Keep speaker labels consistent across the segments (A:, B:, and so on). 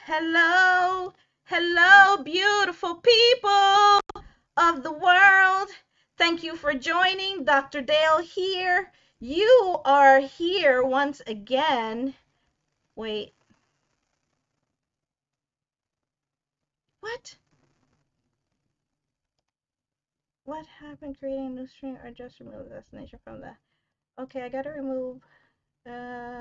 A: Hello, hello, beautiful people of the world. Thank you for joining. Dr. Dale here. You are here once again. Wait, what? What happened creating a new string or just remove the destination from the... Okay, I gotta remove Facebook.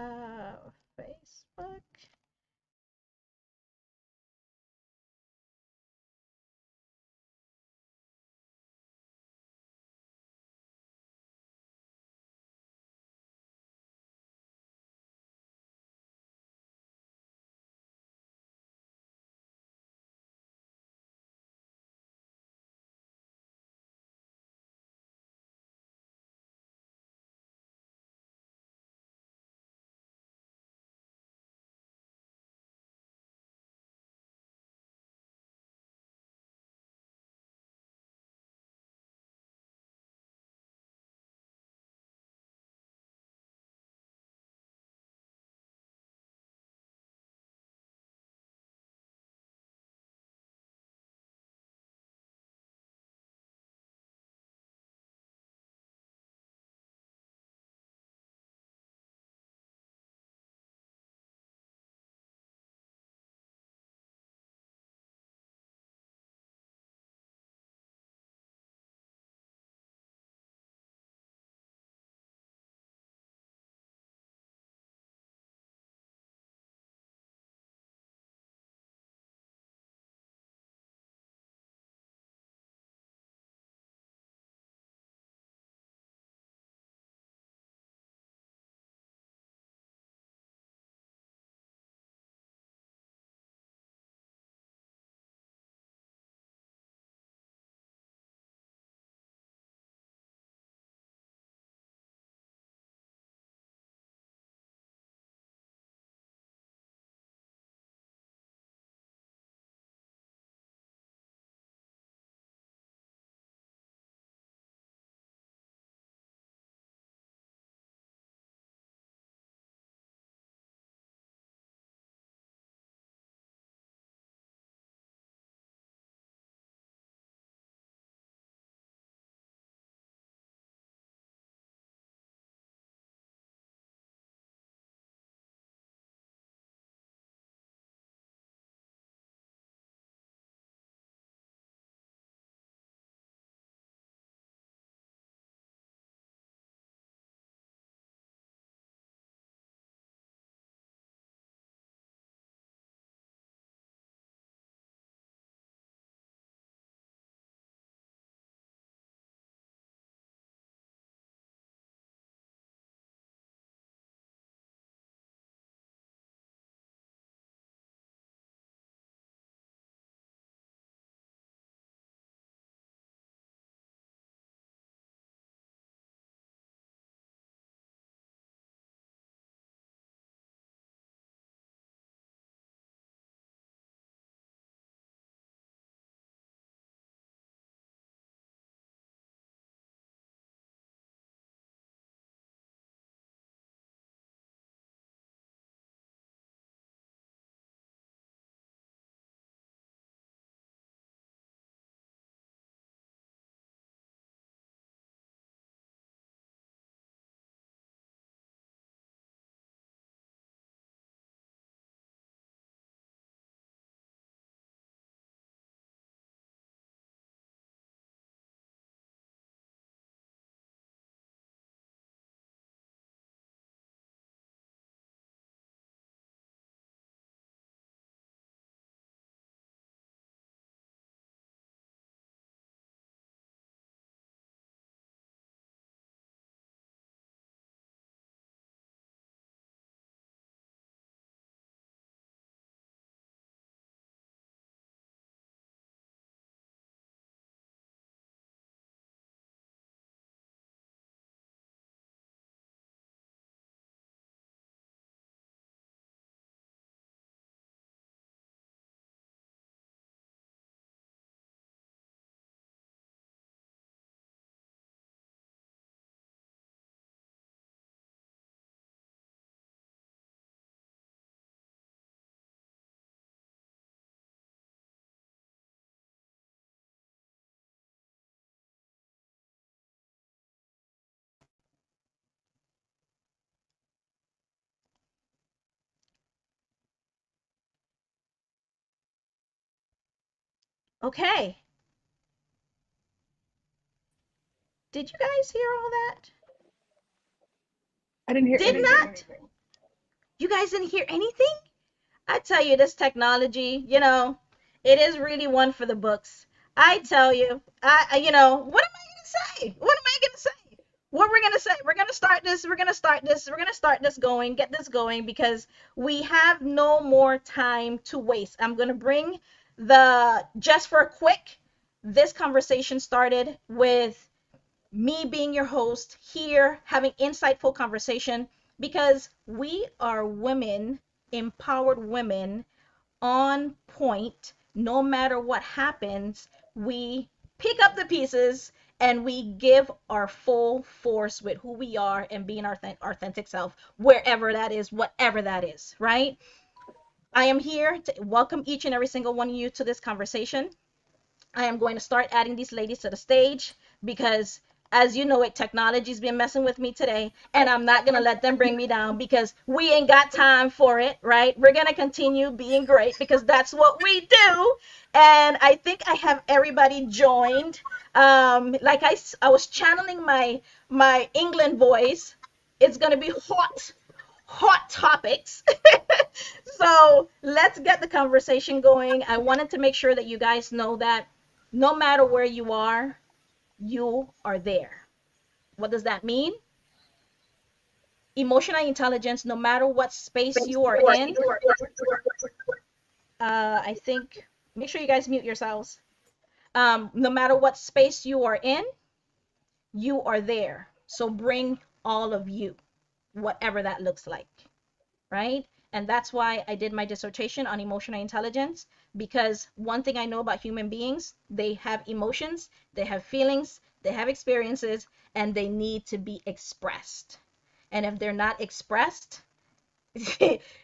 A: Okay. Did you guys hear all that?
B: I didn't hear
A: Did
B: anything.
A: not? You guys didn't hear anything? I tell you, this technology, it is really one for the books. I tell you, what am I gonna say? What am I gonna say? What we're gonna say? We're gonna start this. We're gonna start this. We're gonna start this going. Get this going because we have no more time to waste. I'm gonna bring the just for a quick. This conversation started with me being your host here, having insightful conversation because we are women, empowered women on point. No matter what happens, we pick up the pieces and we give our full force with who we are and being our authentic self, wherever that is, whatever that is, right? I am here to welcome each and every single one of you to this conversation. I am going to start adding these ladies to the stage because, as you know it, technology's been messing with me today, and I'm not going to let them bring me down because we ain't got time for it, right? We're going to continue being great because that's what we do. And I think I have everybody joined. Like I was channeling my England voice. It's going to be hot topics. So let's get the conversation going. I wanted to make sure that you guys know that no matter where you are there. What does that mean? Emotional intelligence, no matter what space you are in, I think, make sure you guys mute yourselves. No matter what space you are in, you are there. So bring all of you, whatever that looks like. Right? And that's why I did my dissertation on emotional intelligence because one thing I know about human beings, they have emotions, they have feelings, they have experiences, and they need to be expressed. And if they're not expressed,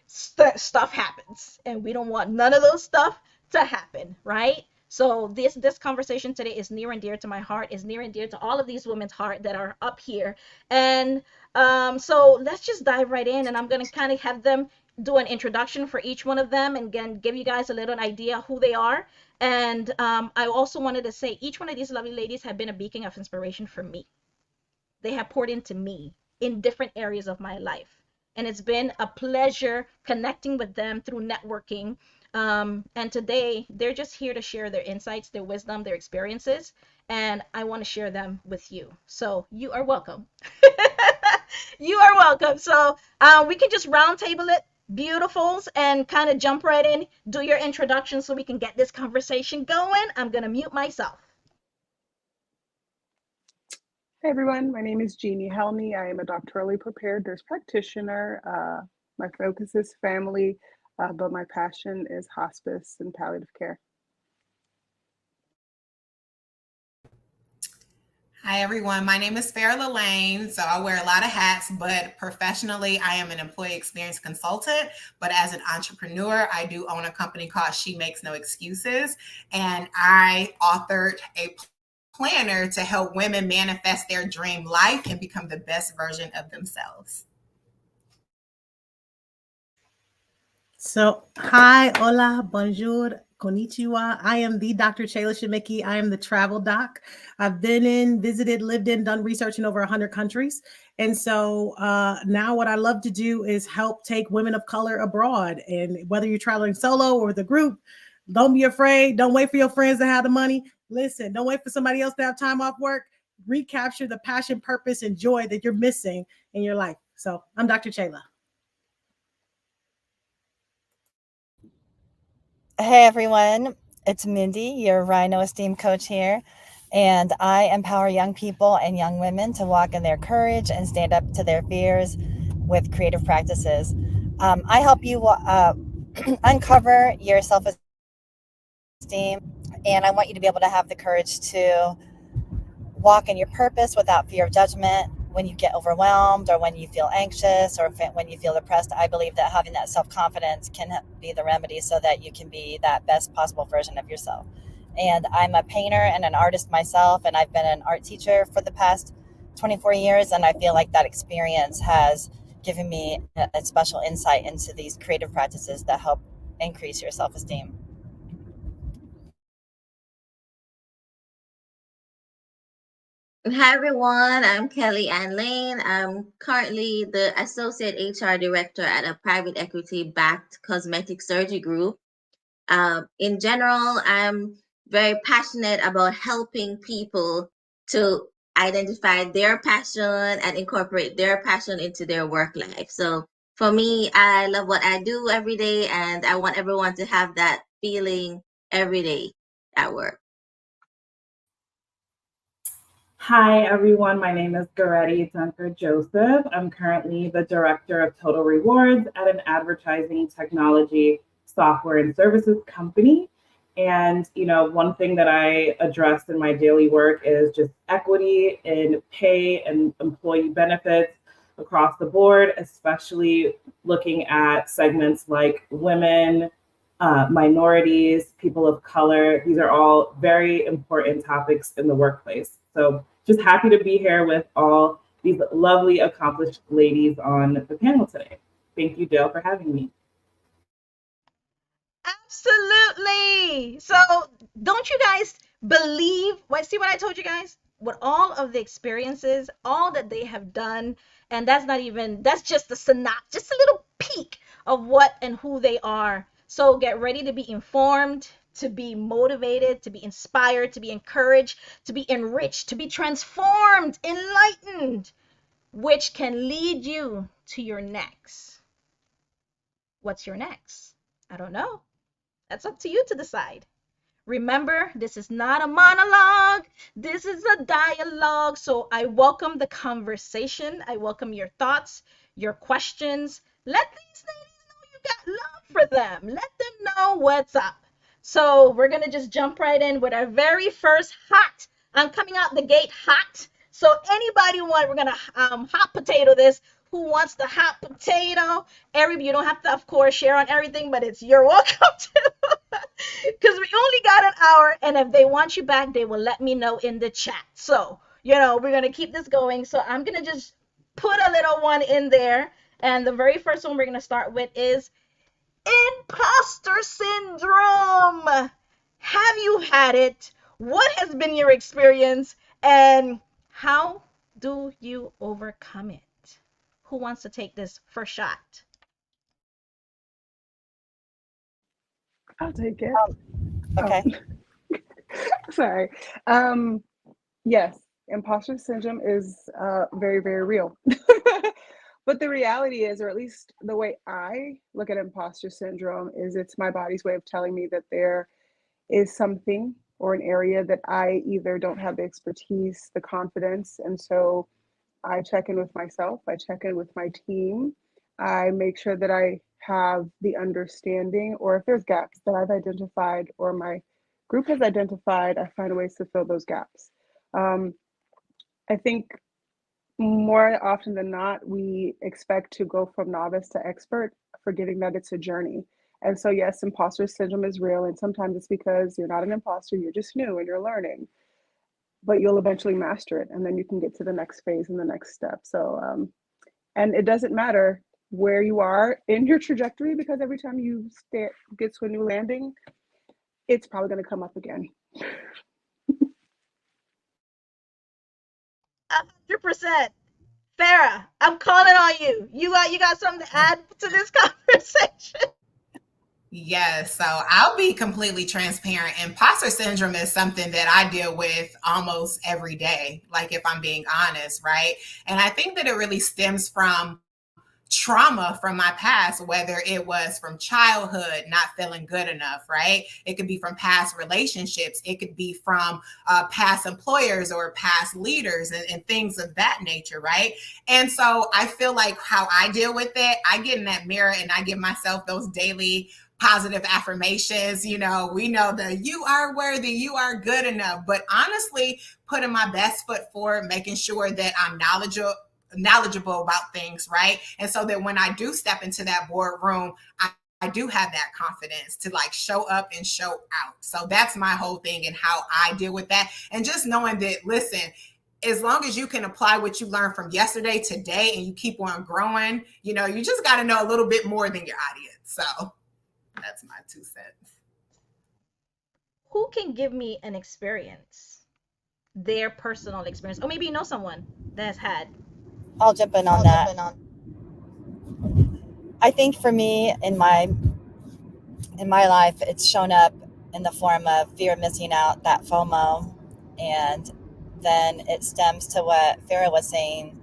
A: stuff happens and we don't want none of those stuff to happen, right? So this conversation today is near and dear to my heart, is near and dear to all of these women's heart that are up here. And so let's just dive right in, and I'm going to kind of have them do an introduction for each one of them and again give you guys a little idea who they are. And I also wanted to say each one of these lovely ladies have been a beacon of inspiration for me. They have poured into me in different areas of my life. And it's been a pleasure connecting with them through networking. And today, they're just here to share their insights, their wisdom, their experiences. And I want to share them with you. So you are welcome. You are welcome. So we can just roundtable it, beautifuls, and kind of jump right in, do your introduction so we can get this conversation going. I'm going to mute myself.
B: Hey everyone, my name is Jeannie Helmy. I am a doctorally prepared nurse practitioner. My focus is family, but my passion is hospice and palliative care.
C: Hi, everyone. My name is Farrah Lane. So I wear a lot of hats, but professionally, I am an employee experience consultant. But as an entrepreneur, I do own a company called She Makes No Excuses. And I authored a planner to help women manifest their dream life and become the best version of themselves.
D: So, hi, hola, bonjour, konnichiwa. I am the Dr. Chayla Shemiki. I am the travel doc. I've been in, visited, lived in, done research in over 100 countries. And so now what I love to do is help take women of color abroad. And whether you're traveling solo or with a group, don't be afraid. Don't wait for your friends to have the money. Listen, don't wait for somebody else to have time off work. Recapture the passion, purpose, and joy that you're missing in your life. So I'm Dr. Chayla.
E: Hey everyone, it's Mindy, your Rhino Esteem Coach here, and I empower young people and young women to walk in their courage and stand up to their fears with creative practices. I help you uncover your self esteem, and I want you to be able to have the courage to walk in your purpose without fear of judgment. When you get overwhelmed or when you feel anxious or when you feel depressed, I believe that having that self-confidence can be the remedy so that you can be that best possible version of yourself. And I'm a painter and an artist myself, and I've been an art teacher for the past 24 years. And I feel like that experience has given me a special insight into these creative practices that help increase your self-esteem.
F: Hi everyone, I'm Kelly Ann Lane. I'm currently the Associate HR Director at a private equity backed cosmetic surgery group. In general, I'm very passionate about helping people to identify their passion and incorporate their passion into their work life. So for me, I love what I do every day, and I want everyone to have that feeling every day at work.
G: Hi, everyone. My name is Goretti Dunker Joseph. I'm currently the Director of Total Rewards at an advertising technology software and services company. And, one thing that I address in my daily work is just equity in pay and employee benefits across the board, especially looking at segments like women, minorities, people of color. These are all very important topics in the workplace. So just happy to be here with all these lovely, accomplished ladies on the panel today. Thank you, Dale, for having me.
A: Absolutely. So, don't you guys believe what? See what I told you guys? With all of the experiences, all that they have done, and that's just a synopsis, just a little peek of what and who they are. So, get ready to be informed, to be motivated, to be inspired, to be encouraged, to be enriched, to be transformed, enlightened, which can lead you to your next. What's your next? I don't know. That's up to you to decide. Remember, this is not a monologue. This is a dialogue. So I welcome the conversation. I welcome your thoughts, your questions. Let these ladies know you got love for them. Let them know what's up. So we're going to just jump right in with our very first hot. I'm coming out the gate hot. So anybody we're going to hot potato this. Who wants the hot potato? You don't have to, of course, share on everything, but you're welcome to. Because we only got an hour, and if they want you back, they will let me know in the chat. So, we're going to keep this going. So, I'm going to just put a little one in there. And the very first one we're going to start with is imposter syndrome. Have you had it? What has been your experience? And how do you overcome it? Who wants to take this first shot?
B: I'll take it.
E: Okay.
B: Sorry. Yes, imposter syndrome is very, very real. But the reality is, or at least the way I look at imposter syndrome, is it's my body's way of telling me that there is something or an area that I either don't have the expertise, the confidence, and so I check in with myself, I check in with my team, I make sure that I have the understanding, or if there's gaps that I've identified or my group has identified, I find ways to fill those gaps. Um, I think more often than not, we expect to go from novice to expert, forgetting that it's a journey. And so, yes, imposter syndrome is real. And sometimes it's because you're not an imposter, you're just new and you're learning, but you'll eventually master it. And then you can get to the next phase and the next step. So, and it doesn't matter where you are in your trajectory, because every time you get to a new landing, it's probably going to come up again.
A: 100%. Farah, I'm calling on you. You got something to add to this conversation?
C: Yes, so I'll be completely transparent. Imposter syndrome is something that I deal with almost every day, like if I'm being honest, right? And I think that it really stems from trauma from my past, whether it was from childhood, not feeling good enough, right? It could be from past relationships. It could be from past employers or past leaders and things of that nature, right? And so I feel like how I deal with it, I get in that mirror and I give myself those daily positive affirmations. We know that you are worthy, you are good enough, but honestly, putting my best foot forward, making sure that I'm knowledgeable about things, right? And so that when I do step into that boardroom, I do have that confidence to like show up and show out. So that's my whole thing and how I deal with that. And just knowing that, listen, as long as you can apply what you learned from yesterday, today, and you keep on growing, you just got to know a little bit more than your audience. So that's my 2 cents.
A: Who can give me an experience? their personal experience, or maybe you know someone that has had.
E: I'll jump in on that. I think for me in my life, it's shown up in the form of fear of missing out, that FOMO, and then it stems to what Farah was saying,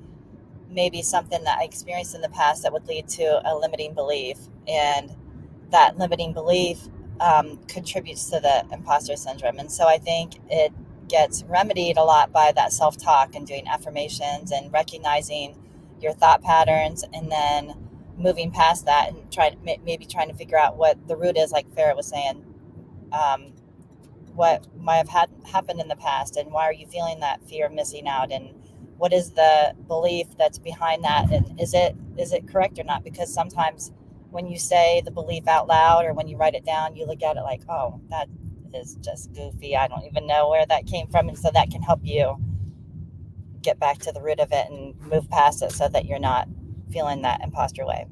E: maybe something that I experienced in the past that would lead to a limiting belief, and that limiting belief contributes to the imposter syndrome. And so I think it gets remedied a lot by that self-talk and doing affirmations and recognizing your thought patterns, and then moving past that and maybe trying to figure out what the root is, like Farah was saying, what might have happened in the past, and why are you feeling that fear of missing out, and what is the belief that's behind that, and is it correct or not? Because sometimes when you say the belief out loud or when you write it down, you look at it like, oh, that is just goofy, I don't even know where that came from. And so that can help you get back to the root of it and move past it so that you're not feeling that imposter way.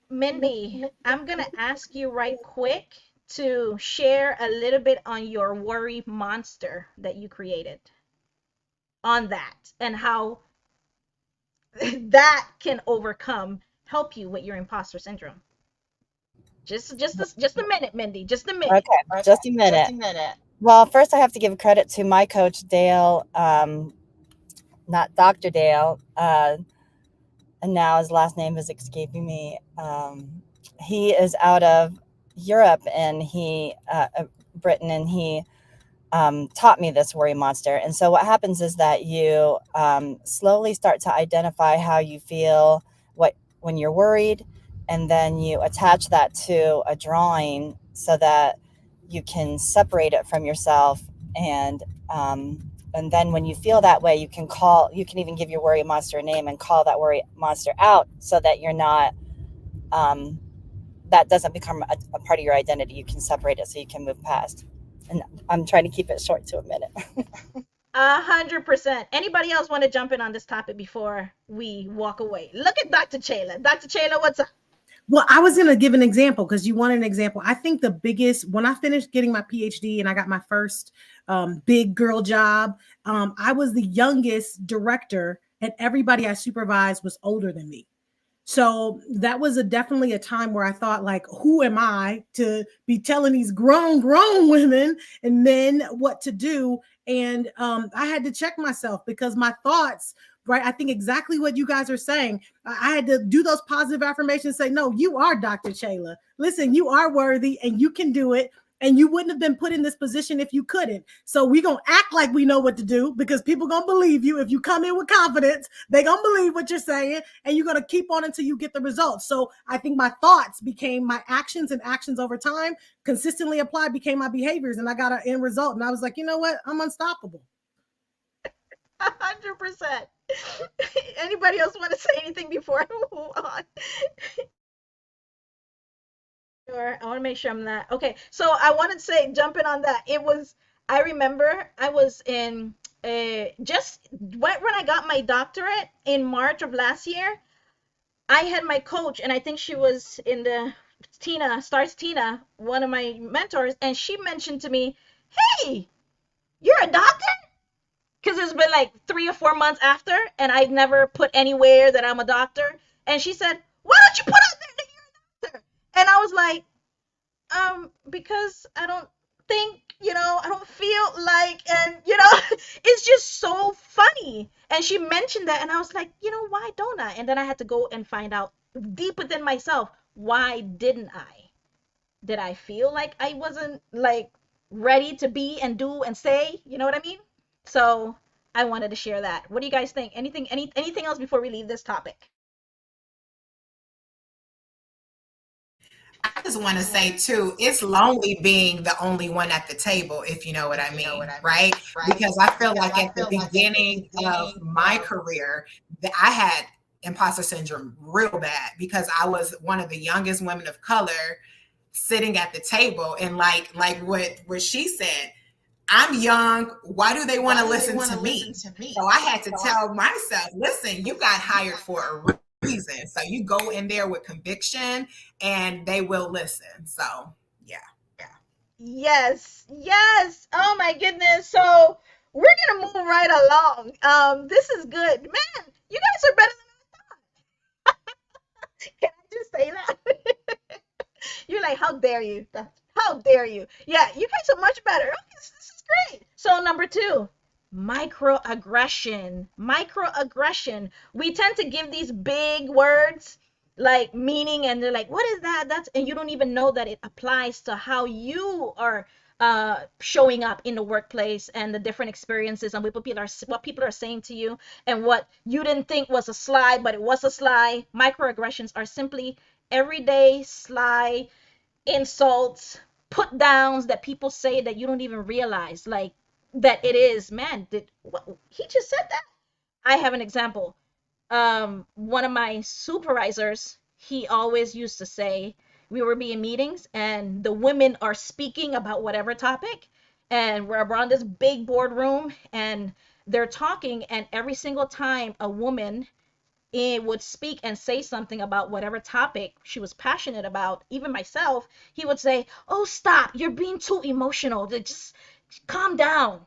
A: Mindy, I'm gonna ask you right quick to share a little bit on your worry monster that you created, on that, and how that can help you with your imposter syndrome. Just a minute, Mindy. Just a minute.
E: Okay, just a minute. Well, first I have to give credit to my coach, Dale, not Dr. Dale, and now his last name is escaping me. He is out of Europe, and Britain, and he taught me this worry monster. And so what happens is that you slowly start to identify how you feel when you're worried, and then you attach that to a drawing so that you can separate it from yourself. And then when you feel that way, you can even give your worry monster a name and call that worry monster out, so that you're not, that doesn't become a part of your identity. You can separate it so you can move past. And I'm trying to keep it short to a minute.
A: 100%. Anybody else want to jump in on this topic before we walk away? Look at Dr. Chayla. Dr. Chayla, what's up?
D: Well, I was going to give an example because you wanted an example. I think the biggest, when I finished getting my PhD and I got my first big girl job, I was the youngest director, and everybody I supervised was older than me. So that was definitely a time where I thought, like, who am I to be telling these grown women and men what to do? And I had to check myself, because my thoughts, right? I think exactly what you guys are saying. I had to do those positive affirmations, say, no, you are Dr. Chayla. Listen, you are worthy and you can do it. And you wouldn't have been put in this position if you couldn't. So we're going to act like we know what to do, because people going to believe you. If you come in with confidence, they're going to believe what you're saying, and you're going to keep on until you get the results. So I think my thoughts became my actions, and actions over time consistently applied became my behaviors, and I got an end result. And I was like, you know what? I'm unstoppable.
A: 100%. Anybody else want to say anything before I move on? Sure. I want to make sure I'm not. Okay. So I want to say, jumping on that, I remember I was in just when I got my doctorate in March of last year. I had my coach, and I think she was in the Tina, one of my mentors, and she mentioned to me, hey, you're a doctor? Because it's been like 3 or 4 months after, and I'd never put anywhere that I'm a doctor. And she said, why don't you put out there that you're a doctor? And I was like, because I don't think, I don't feel like, and, it's just so funny. And she mentioned that, and I was like, why don't I? And then I had to go and find out deep within myself, why didn't I? Did I feel like I wasn't, like, ready to be and do and say? You know what I mean? So I wanted to share that. What do you guys think? Anything else before we leave this topic?
C: I just want to say too, it's lonely being the only one at the table, if you know what I mean, right? Because I feel like at the beginning of my career, that I had imposter syndrome real bad, because I was one of the youngest women of color sitting at the table, and like what she said, I'm young. Why do they want to listen to me? So I had to tell myself, listen, you got hired for a reason. So you go in there with conviction and they will listen. So, yeah.
A: Yes, yes. Oh my goodness. So we're gonna move right along. This is good, man. You guys are better than. Can I just say that? You're like, how dare you? How dare you? Yeah, you guys are much better. Okay, this is great. So number two, microaggression. Microaggression. We tend to give these big words like meaning, and they're like, what is that? That's, and you don't even know that it applies to how you are showing up in the workplace and the different experiences and what people are saying to you and what you didn't think was a sly, but it was a sly. Microaggressions are simply everyday sly insults, put downs that people say that you don't even realize, like that it is, man, did what, he just said that. I have an example. One of my supervisors, he always used to say, we were being meetings and the women are speaking about whatever topic, and we're around this big boardroom and they're talking, and every single time a woman would speak and say something about whatever topic she was passionate about, even myself, he would say, oh, stop, you're being too emotional, just calm down.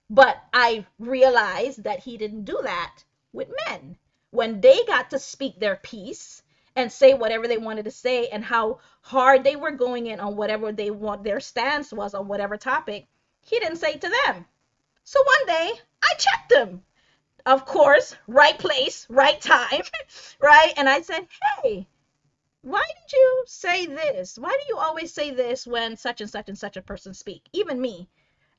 A: But I realized that he didn't do that with men. When they got to speak their piece and say whatever they wanted to say and how hard they were going in on whatever they want, their stance was on whatever topic, he didn't say it to them. So one day I checked him, of course, right place, right time, right? And I said, hey, why did you say this? Why do you always say this when such and such a person speak? Even me.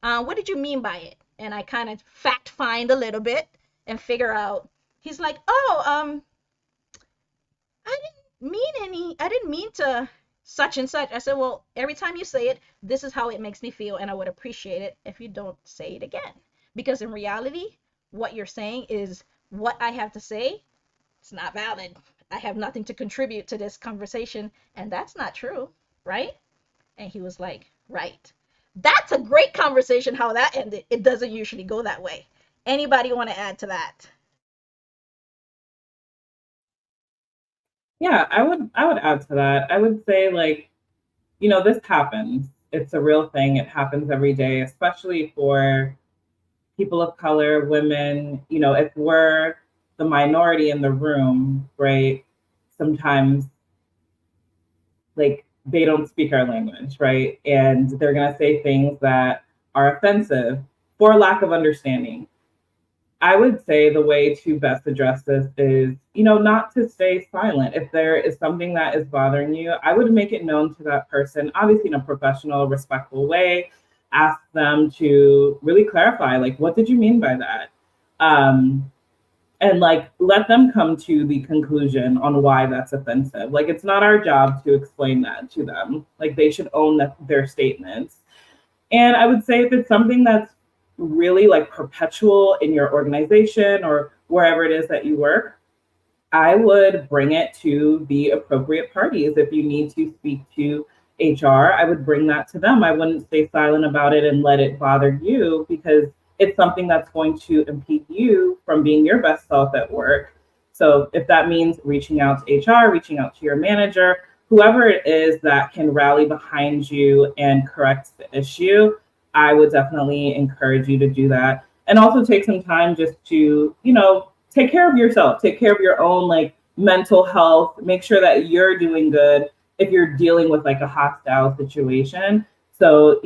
A: What did you mean by it? And I kind of fact find a little bit and figure out. He's like, oh, I didn't mean to such and such. I said, well, every time you say it, this is how it makes me feel, and I would appreciate it if you don't say it again. Because in reality, what you're saying is what I have to say. It's not valid. I have nothing to contribute to this conversation, and that's not true, right? And he was like, right. That's a great conversation how that ended. It doesn't usually go that way. Anybody want to add to that?
G: Yeah, I would add to that. I would say like, this happens. It's a real thing. It happens every day, especially for people of color, women. If we're the minority in the room, right? Sometimes like they don't speak our language, right? And they're going to say things that are offensive for lack of understanding. I would say the way to best address this is, not to stay silent. If there is something that is bothering you, I would make it known to that person, obviously in a professional, respectful way. Ask them to really clarify, like, what did you mean by that? And like let them come to the conclusion on why that's offensive. Like it's not our job to explain that to them. Like they should own their statements. And I would say if it's something that's really like perpetual in your organization or wherever it is that you work, I would bring it to the appropriate parties. If you need to speak to HR, I would bring that to them. I wouldn't stay silent about it and let it bother you because it's something that's going to impede you from being your best self at work. So if that means reaching out to HR, reaching out to your manager, whoever it is that can rally behind you and correct the issue, I would definitely encourage you to do that. And also take some time just to, take care of yourself, take care of your own like mental health, make sure that you're doing good if you're dealing with like a hostile situation. So,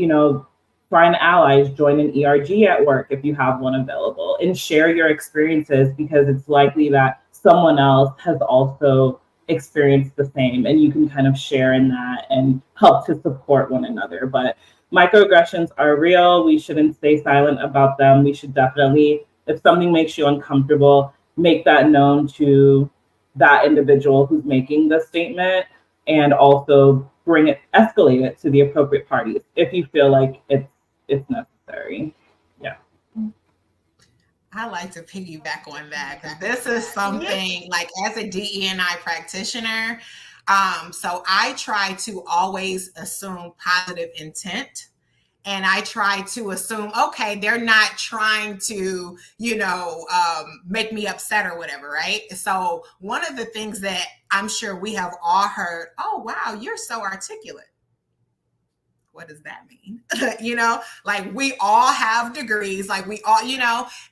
G: find allies, join an ERG at work if you have one available, and share your experiences because it's likely that someone else has also experienced the same and you can kind of share in that and help to support one another. But microaggressions are real. We shouldn't stay silent about them. We should definitely, if something makes you uncomfortable, make that known to that individual who's making the statement, and also escalate it to the appropriate parties if you feel like it's necessary. Yeah.
C: I like to piggyback on that because this is something like as a DE&I practitioner. So I try to always assume positive intent. And I try to assume, okay, they're not trying to, make me upset or whatever, right? So one of the things that I'm sure we have all heard, oh, wow, you're so articulate. what does that mean? Like we all have degrees, like we all,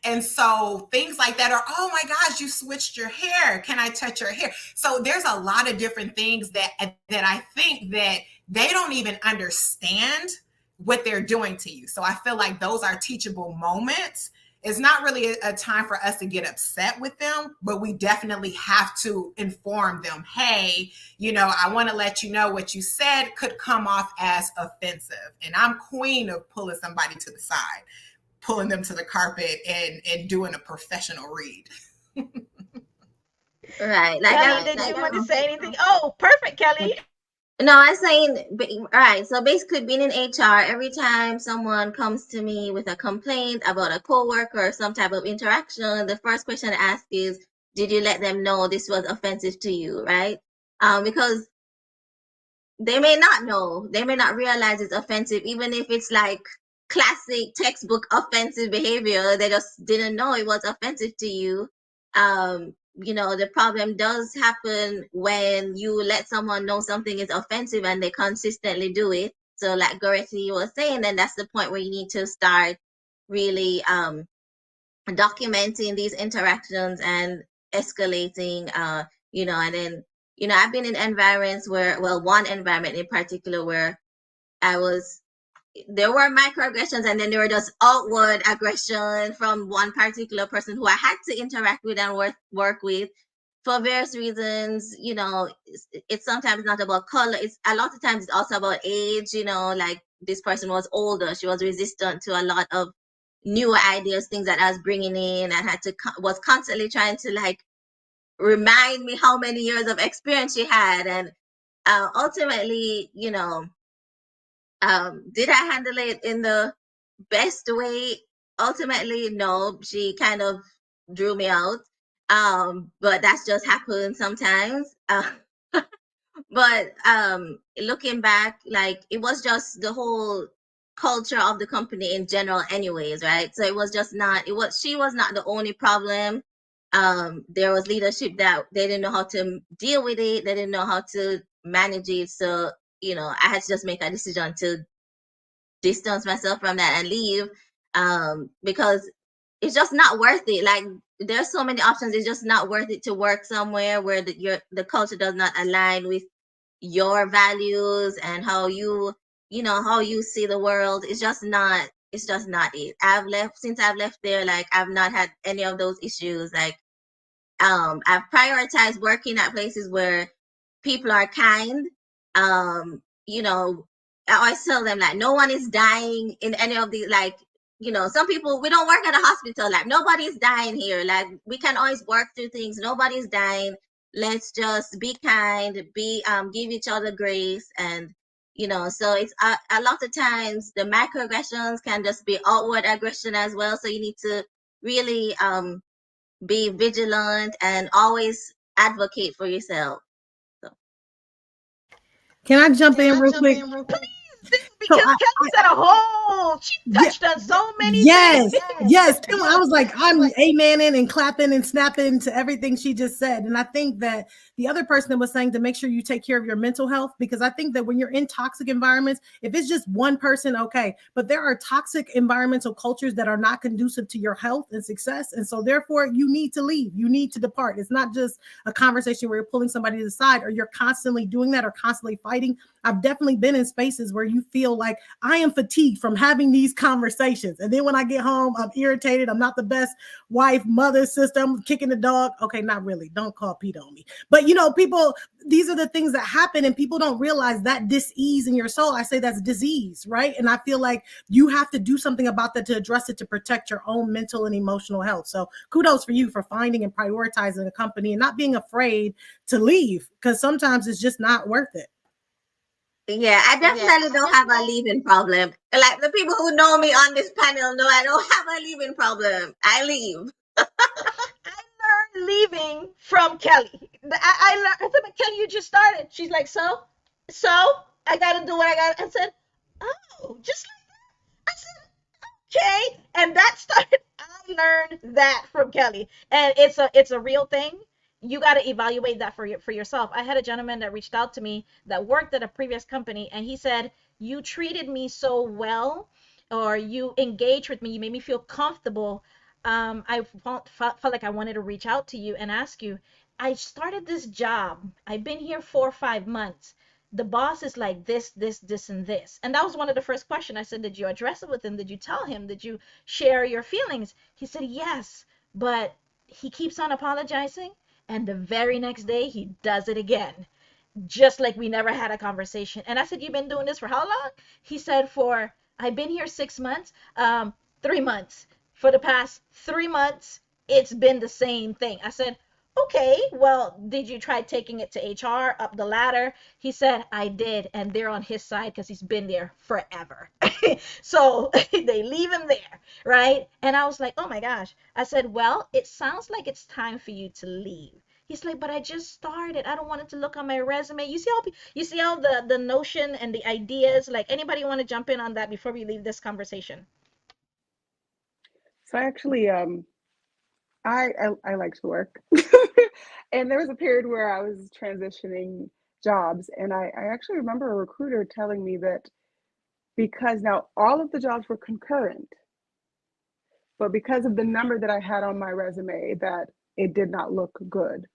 C: and so things like that are, oh my gosh, you switched your hair. Can I touch your hair? So there's a lot of different things that I think that they don't even understand what they're doing to you. So I feel like those are teachable moments. It's not really a time for us to get upset with them, but we definitely have to inform them, hey, I want to let you know what you said could come off as offensive. And I'm queen of pulling somebody to the side, pulling them to the carpet and doing a professional read.
F: Right.
A: Kelly, did you want to say anything? Oh, perfect, Kelly.
F: No, I'm saying, right. So basically, being in HR, every time someone comes to me with a complaint about a coworker or some type of interaction, the first question I ask is, did you let them know this was offensive to you, right? Because they may not know, they may not realize it's offensive, even if it's like classic textbook offensive behavior. They just didn't know it was offensive to you. The problem does happen when you let someone know something is offensive and they consistently do it. So like Goretti was saying, then that's the point where you need to start really documenting these interactions and escalating, and then, I've been in environments where, well, one environment in particular where there were microaggressions, and then there were just outward aggression from one particular person who I had to interact with and work with for various reasons. It's sometimes not about color. It's a lot of times it's also about age. Like this person was older. She was resistant to a lot of newer ideas, things that I was bringing in, and was constantly trying to like remind me how many years of experience she had. And ultimately, did I handle it in the best way? Ultimately, no. She kind of drew me out. But that's just happened sometimes. But looking back, like it was just the whole culture of the company in general anyways, right? So it was just not, she was not the only problem. There was leadership that they didn't know how to deal with it. They didn't know how to manage it. So, I had to just make a decision to distance myself from that and leave, because it's just not worth it. Like there's so many options. It's just not worth it to work somewhere where the culture does not align with your values and how you see the world. It's just not it. Since I've left there, like I've not had any of those issues. Like I've prioritized working at places where people are kind. I always tell them like no one is dying in any of the, like, some people, we don't work at a hospital, like nobody's dying here. Like we can always work through things. Nobody's dying. Let's just be kind, give each other grace. And so it's a lot of times the microaggressions can just be outward aggression as well. So you need to really be vigilant and always advocate for yourself. So.
D: Can I jump in real quick?
A: Please,
D: So
A: because Kelly said a whole, she touched on so many things.
D: Yes. I was like, I'm amening and clapping and snapping to everything she just said. And I think that the other person that was saying to make sure you take care of your mental health, because I think that when you're in toxic environments, if it's just one person, okay, but there are toxic environmental cultures that are not conducive to your health and success. And so therefore you need to leave, you need to depart. It's not just a conversation where you're pulling somebody to the side or you're constantly doing that or constantly fighting. I've definitely been in spaces where you feel like I am fatigued from having these conversations. And then when I get home, I'm irritated. I'm not the best wife, mother, sister. I'm kicking the dog. Okay, not really. Don't call Pete on me. But people, these are the things that happen and people don't realize that dis-ease in your soul. I say that's disease, right? And I feel like you have to do something about that to address it, to protect your own mental and emotional health. So kudos for you for finding and prioritizing a company and not being afraid to leave, because sometimes it's just not worth it.
F: Yeah, I definitely don't have a leaving problem. Like the people who know me on this panel know I don't have a leaving problem. I leave.
A: I learned leaving from Kelly. I learned. I said, "But Kelly, you just started." She's like, "So I got to do what I got." I said, "Oh, just like that." I said, "Okay," and that started. I learned that from Kelly, and it's a real thing. you got to evaluate that for yourself. I had a gentleman that reached out to me that worked at a previous company, and he said, "You treated me so well, or you engaged with me, you made me feel comfortable. I felt like I wanted to reach out to you and ask you. I started this job. I've been here 4 or 5 months. The boss is like this, and this." And that was one of the first questions. I said, "Did you address it with him? Did you tell him? Did you share your feelings?" He said, "Yes, but he keeps on apologizing, and the very next day he does it again, just like we never had a conversation." And I said, "You've been doing this for how long?" He said, "For I've been here 6 months, 3 months. For the past 3 months, it's been the same thing." I said, "Okay, well, did you try taking it to HR up the ladder?" He said, "I did, and they're on his side because he's been there forever." So they leave him there, right? And I was like, "Oh my gosh." I said, "Well, it sounds like it's time for you to leave." He's like, "But I just started. I don't want it to look on my resume." You see how the notion and the ideas, like, anybody want to jump in on that before we leave this conversation?
B: So I actually, I like to work, and there was a period where I was transitioning jobs, and I actually remember a recruiter telling me that because now all of the jobs were concurrent, but because of the number that I had on my resume, that it did not look good.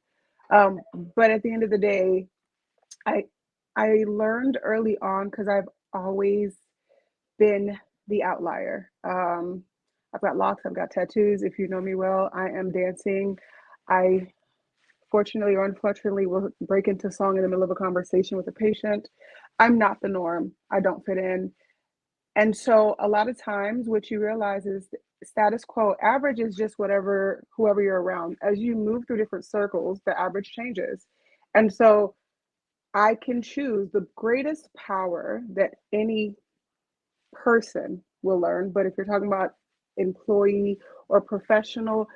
B: Um, but at the end of the day, I I learned early on because I've always been the outlier. I've got locks, I've got tattoos. If you know me well, I am dancing. I fortunately or unfortunately will break into song in the middle of a conversation with a patient. I'm not the norm. I don't fit in. And so a lot of times what you realize is status quo average is just whatever whoever you're around. As you move through different circles, the average changes. And so I can choose the greatest power that any person will learn, but if you're talking about employee or professional,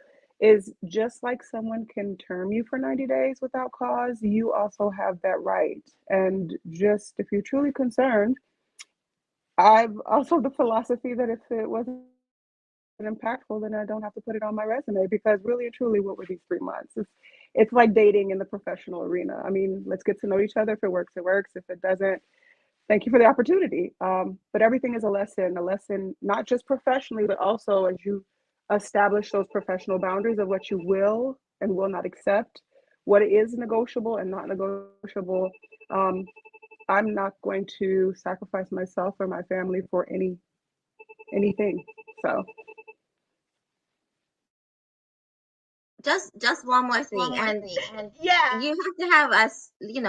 B: is just like someone can term you for 90 days without cause, you also have that right. And just if you're truly concerned, I've also the philosophy that if it wasn't impactful, then I don't have to put it on my resume because really and truly, what were these 3 months? It's like dating in the professional arena. I mean, let's get to know each other. If it works, it works. If it doesn't, thank you for the opportunity. But everything is a lesson, not just professionally, but also as you establish those professional boundaries of what you will and will not accept, what is negotiable and not negotiable. Um, I'm not going to sacrifice myself or my family for anything. So
F: Just one more thing, and
A: Yeah.
F: you have to have us, you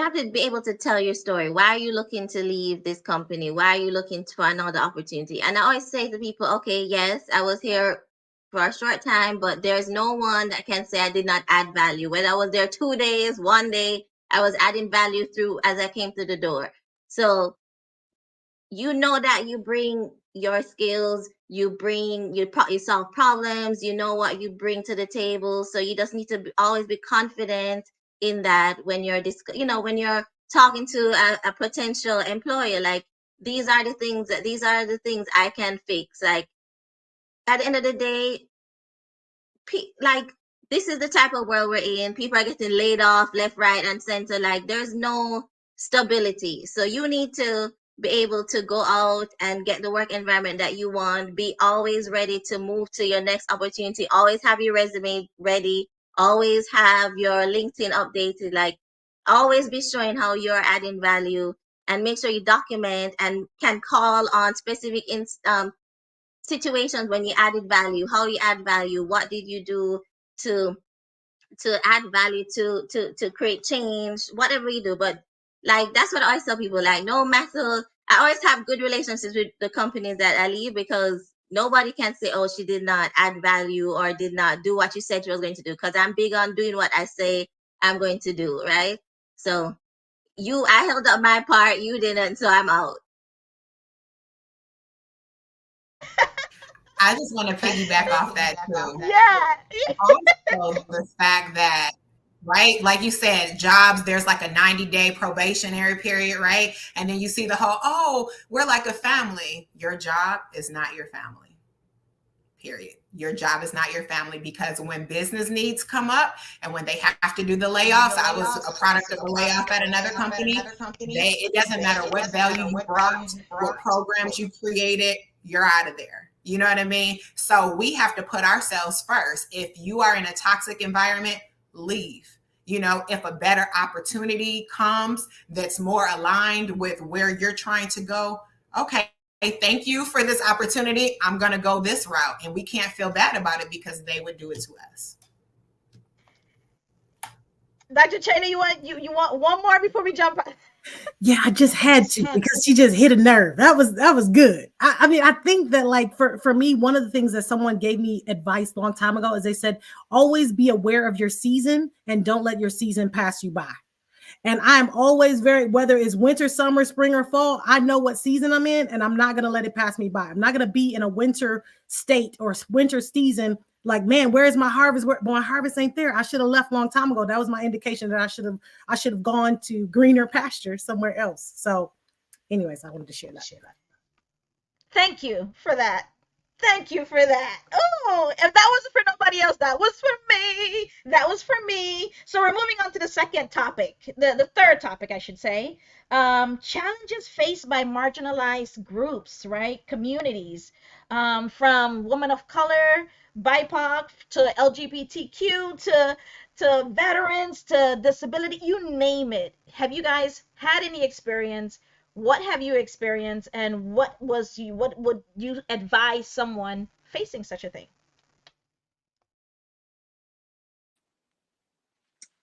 F: have to be able to tell your story. Why are you looking to leave this company? Why are you looking for another opportunity? And I always say to people, okay, yes, I was here for a short time, but there's no one that can say I did not add value. Whether I was there 2 days, one day, I was adding value through as I came through the door. So you know that you bring your skills, you solve problems, you know what you bring to the table, so you just need to always be confident in that when you're when you're talking to a potential employer, like, these are the things I can fix. Like, at the end of the day, like, this is the type of world we're in. People are getting laid off left, right, and center. Like, there's no stability. So you need to be able to go out and get the work environment that you want. Be always ready to move to your next opportunity. Always have your resume ready. Always have your LinkedIn updated. Like, always be showing how you're adding value, and make sure you document and can call on specific situations when you added value, how you add value, what did you do to add value to create change, whatever you do. But, like, that's what I always tell people. Like, no matter, I always have good relationships with the companies that I leave, because nobody can say, oh, she did not add value or did not do what you said she was going to do, because I'm big on doing what I say I'm going to do, right? So I held up my part, you didn't, so I'm out.
C: I just want to piggyback off that too.
A: Yeah.
C: Also, the fact that, right, like you said, jobs, there's like a 90-day probationary period, right? And then you see the whole, oh, we're like a family. Your job is not your family, period. Your job is not your family, because when business needs come up and when they have to do the layoffs, I was a product of a layoff at another company. It doesn't matter what value you brought, what programs you created, you're out of there. You know what I mean? So we have to put ourselves first. If you are in a toxic environment, leave. You know, if a better opportunity comes that's more aligned with where you're trying to go, okay, thank you for this opportunity. I'm going to go this route. And we can't feel bad about it because they would do it to us.
A: Dr. Chaina, you want one more before we jump?
D: Yeah, I just had to because she just hit a nerve. That was good. I mean, I think that like for me, one of the things that someone gave me advice a long time ago is they said, always be aware of your season and don't let your season pass you by. And I'm always whether it's winter, summer, spring, or fall, I know what season I'm in, and I'm not going to let it pass me by. I'm not going to be in a winter state or winter season like, man, where's my harvest? My harvest ain't there. I should have left a long time ago. That was my indication that I should have gone to greener pasture somewhere else. So anyways, I wanted to share that.
A: Thank you for that. Thank you for that. Oh, if that wasn't for nobody else, that was for me. That was for me. So we're moving on to the second topic, the third topic, I should say. Challenges faced by marginalized groups, right? Communities, from women of color, BIPOC, to LGBTQ, to veterans, to disability, you name it. Have you guys had any experience? What have you experienced, and what would you advise someone facing such a thing?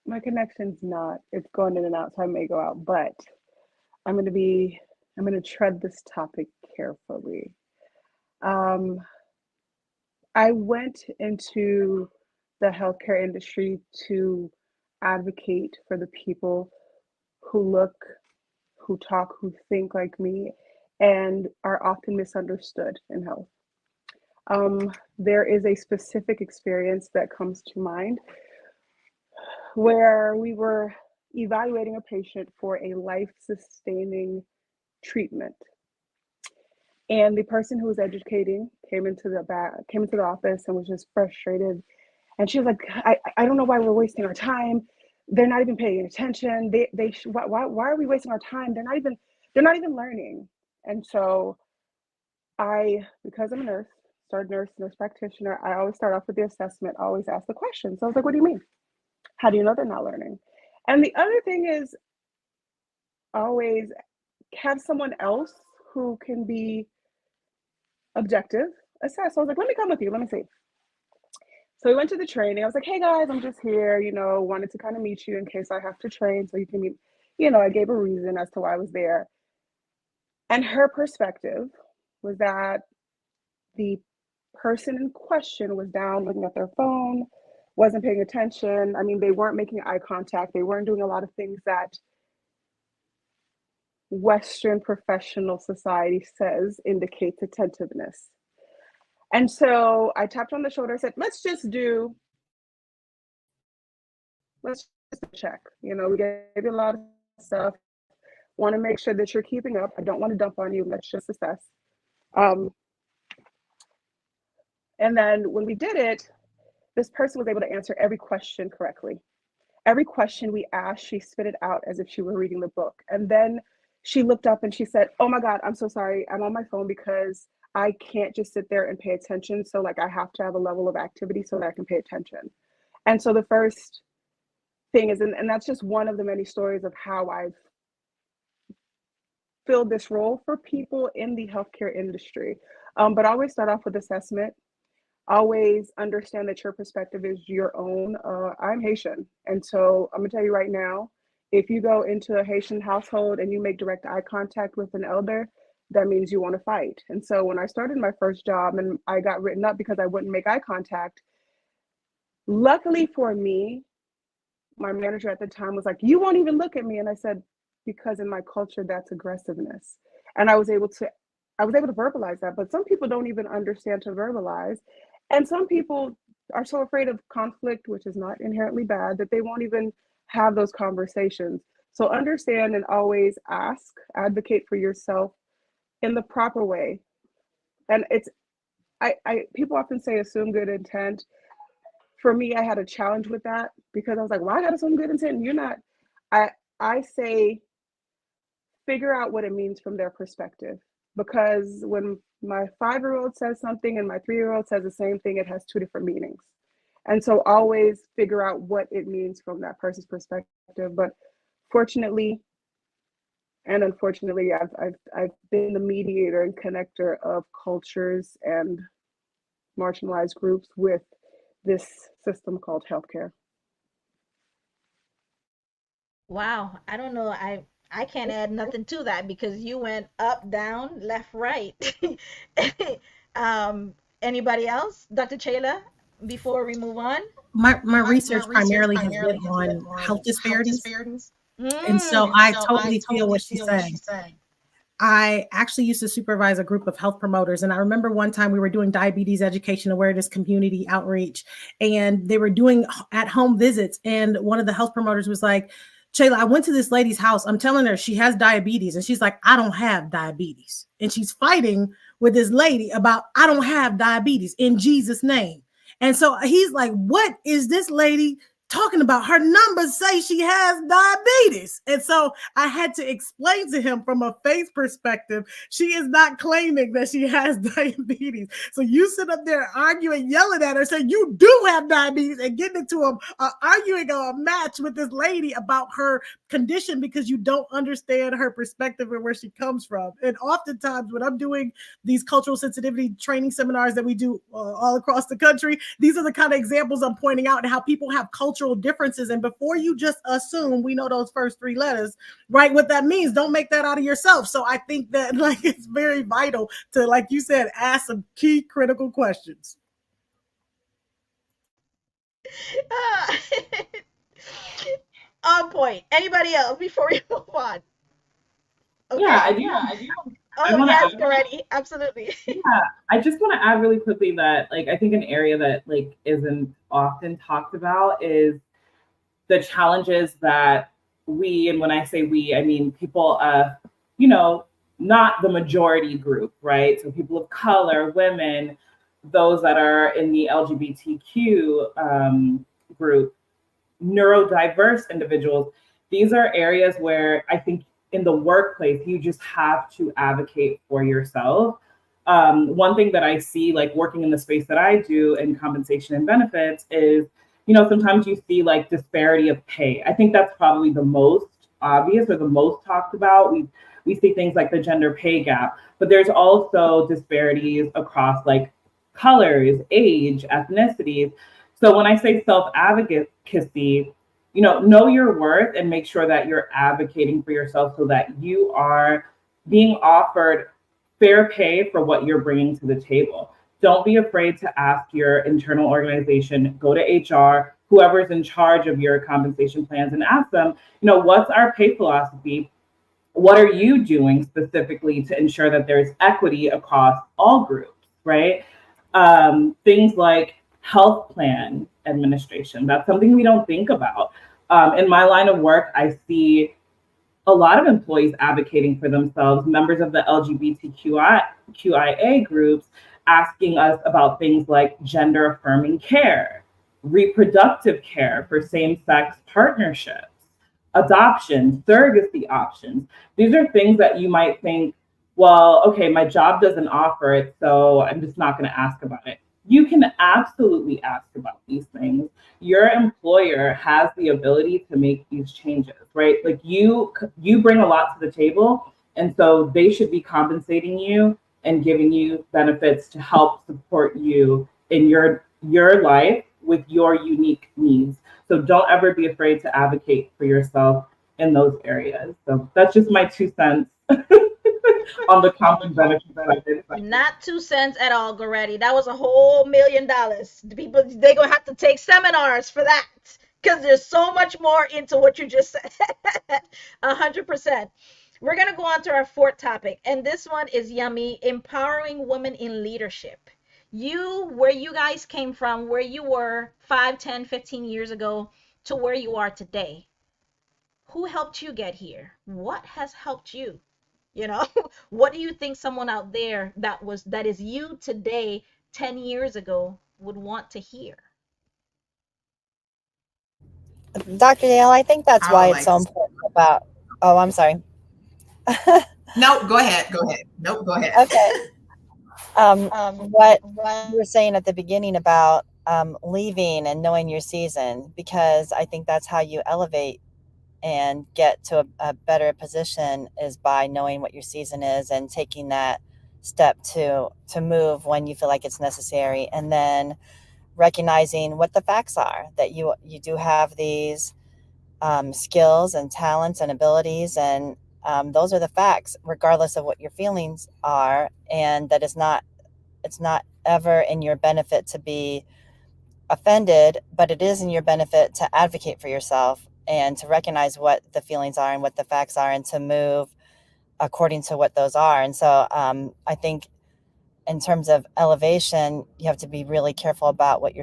B: My connection's not. It's going in and out, so I may go out, but I'm going to tread this topic carefully. I went into the healthcare industry to advocate for the people who look, who talk, who think like me, and are often misunderstood in health. There is a specific experience that comes to mind where we were evaluating a patient for a life-sustaining treatment. And the person who was educating came into the office and was just frustrated. And she was like, I don't know why we're wasting our time. They're not even paying attention. Why are we wasting our time? They're not even learning. And so because I'm a nurse, nurse practitioner, I always start off with the assessment, always ask the question. So I was like, what do you mean? How do you know they're not learning? And the other thing is always have someone else who can be objective assess. So I was like, let me come with you. Let me see. So we went to the training. I was like, hey guys, I'm just here, wanted to kind of meet you in case I have to train so you can meet, I gave a reason as to why I was there. And her perspective was that the person in question was down looking at their phone, wasn't paying attention. I mean, they weren't making eye contact. They weren't doing a lot of things that Western professional society says indicates attentiveness. And so I tapped on the shoulder, I said, let's just check. We gave you a lot of stuff. Want to make sure that you're keeping up. I don't want to dump on you. Let's just assess. And then when we did it, this person was able to answer every question correctly. Every question we asked, she spit it out as if she were reading the book. And then she looked up and she said, oh my God, I'm so sorry. I'm on my phone because I can't just sit there and pay attention. So I have to have a level of activity so that I can pay attention. And so the first thing is, and that's just one of the many stories of how I've filled this role for people in the healthcare industry. But always start off with assessment. Always understand that your perspective is your own. I'm Haitian. And so I'm gonna tell you right now, if you go into a Haitian household and you make direct eye contact with an elder, that means you want to fight. And so when I started my first job and I got written up because I wouldn't make eye contact, luckily for me, my manager at the time was like, you won't even look at me. And I said, because in my culture, that's aggressiveness. And I was able to verbalize that, but some people don't even understand to verbalize. And some people are so afraid of conflict, which is not inherently bad, that they won't even have those conversations. So understand and always ask, advocate for yourself in the proper way. And I people often say assume good intent. For me, I had a challenge with that because I was like, well, I got assume good intent. And you're not. I I say figure out what it means from their perspective. Because when my 5-year-old says something and my 3-year-old says the same thing, it has two different meanings. And so always figure out what it means from that person's perspective. But fortunately and unfortunately, I've been the mediator and connector of cultures and marginalized groups with this system called healthcare.
A: Wow, I don't know. I can't add nothing to that because you went up, down, left, right. Anybody else? Dr. Chayla, before we move on?
D: My research primarily has been on health disparities. And so I totally feel what she's saying. I actually used to supervise a group of health promoters. And I remember one time we were doing diabetes education awareness, community outreach, and they were doing at home visits. And one of the health promoters was like, Shayla, I went to this lady's house. I'm telling her she has diabetes. And she's like, I don't have diabetes. And she's fighting with this lady about, I don't have diabetes in Jesus' name. And so he's like, what is this lady talking about? Her numbers say she has diabetes. And so I had to explain to him from a faith perspective, she is not claiming that she has diabetes. So you sit up there arguing, yelling at her, saying you do have diabetes, and getting into arguing a match with this lady about her condition because you don't understand her perspective and where she comes from. And oftentimes when I'm doing these cultural sensitivity training seminars that we do all across the country, these are the kind of examples I'm pointing out and how people have cultural differences. And before you just assume we know those first three letters, right, what that means, don't make that out of yourself. So I think that like it's very vital to, like you said, ask some key critical questions.
A: Ah, on point. Anybody else before we move on?
G: Yeah,
A: Okay.
G: I do. I
A: Oh
G: want to
A: yes,
G: add.
A: Goretti. Absolutely.
G: Yeah, I just want to add really quickly that, like, I think an area that like isn't often talked about is the challenges that we, and when I say we, I mean people, you know, not the majority group, right? So people of color, women, those that are in the LGBTQ group, neurodiverse individuals. These are areas where I think in the workplace, you just have to advocate for yourself. One thing that I see, like working in the space that I do in compensation and benefits, is, you know, sometimes you see like disparity of pay. I think that's probably the most obvious or the most talked about. We see things like the gender pay gap, but there's also disparities across like colors, age, ethnicities. So when I say self advocacy, you know your worth and make sure that you're advocating for yourself so that you are being offered fair pay for what you're bringing to the table. Don't be afraid to ask your internal organization, go to HR, whoever's in charge of your compensation plans, and ask them, you know, what's our pay philosophy? What are you doing specifically to ensure that there's equity across all groups, right? Things like health plan administration, that's something we don't think about. In my line of work, I see a lot of employees advocating for themselves, members of the LGBTQIA groups asking us about things like gender affirming care, reproductive care for same sex partnerships, adoption, surrogacy options. These are things that you might think, well, okay, my job doesn't offer it, so I'm just not going to ask about it. You can absolutely ask about these things. Your employer has the ability to make these changes, right? Like you bring a lot to the table, and so they should be compensating you and giving you benefits to help support you in your life with your unique needs. So don't ever be afraid to advocate for yourself in those areas. So that's just my 2 cents on the comp and benefits side.
A: Not 2 cents at all, Goretti. That was a whole $1,000,000. The people they gonna have to take seminars for that because there's so much more into what you just said. 100%. We're gonna go on to our fourth topic, and this one is yummy: empowering women in leadership. Where you guys came from, where you were 5, 10, 15 years ago, to where you are today. Who helped you get here? What has helped you? you know what do you think someone out there that is you today 10 years ago would want to hear?
E: Dr. Dale, I think that's
C: I
E: why
C: would
E: it's
C: like
E: so
C: to.
E: important about. Oh, I'm sorry.
C: No, go ahead. Go ahead. Nope, go ahead.
E: Okay. What you were saying at the beginning about leaving and knowing your season, because I think that's how you elevate and get to a better position is by knowing what your season is and taking that step to move when you feel like it's necessary, and then recognizing what the facts are, that you do have these skills and talents and abilities, and those are the facts regardless of what your feelings are, and that it's not ever in your benefit to be offended, but it is in your benefit to advocate for yourself and to recognize what the feelings are and what the facts are, and to move according to what those are. And so I think in terms of elevation, you have to be really careful about what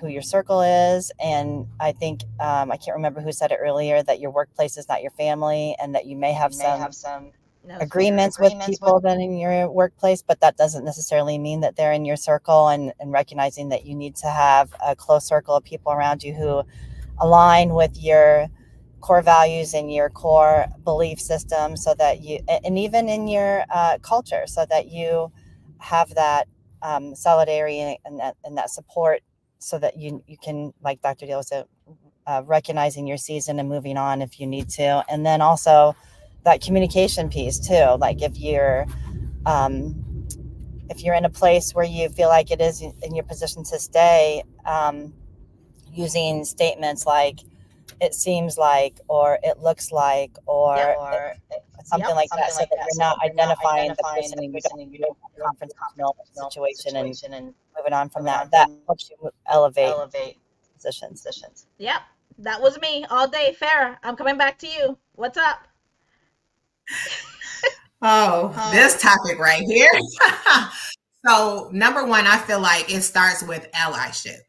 E: who your circle is. And I think I can't remember who said it earlier, that your workplace is not your family, and that you may have some
A: That was fair.
E: agreements with people that in your workplace, but that doesn't necessarily mean that they're in your circle, and recognizing that you need to have a close circle of people around you who align with your core values and your core belief system, so that you, and even in your culture, so that you have that solidarity and that support, so that you can, like Dr. Deal said, recognizing your season and moving on if you need to. And then also that communication piece too. Like if you're in a place where you feel like it is in your position to stay, using statements like "it seems like," or "it looks like,"
A: Yep.
E: or something
A: Yep.
E: like that, so that you're not identifying the person and you don't create a confrontational situation and moving on from that. That helps you elevate positions.
A: Yep. That was me all day. Farah, I'm coming back to you. What's up?
C: Oh, this topic right here. So, number one, I feel like it starts with allyship,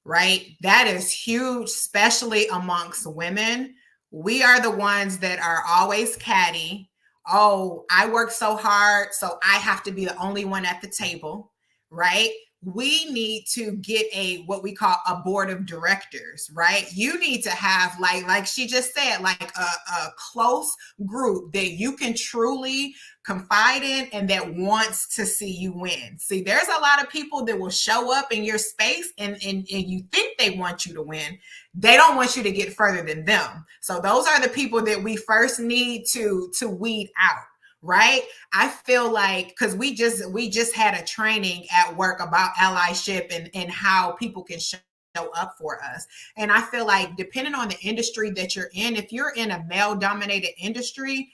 C: right? That is huge, especially amongst women. We are the ones that are always catty. Oh, I work so hard, so I have to be the only one at the table, right? We need to get a what we call a board of directors, right? You need to have like she just said, like a close group that you can truly confide in and that wants to see you win. See, there's a lot of people that will show up in your space and you think they want you to win. They don't want you to get further than them. So those are the people that we first need to weed out, right? I feel like because we just had a training at work about allyship and how people can show up for us. And I feel like depending on the industry that you're in, if you're in a male dominated industry,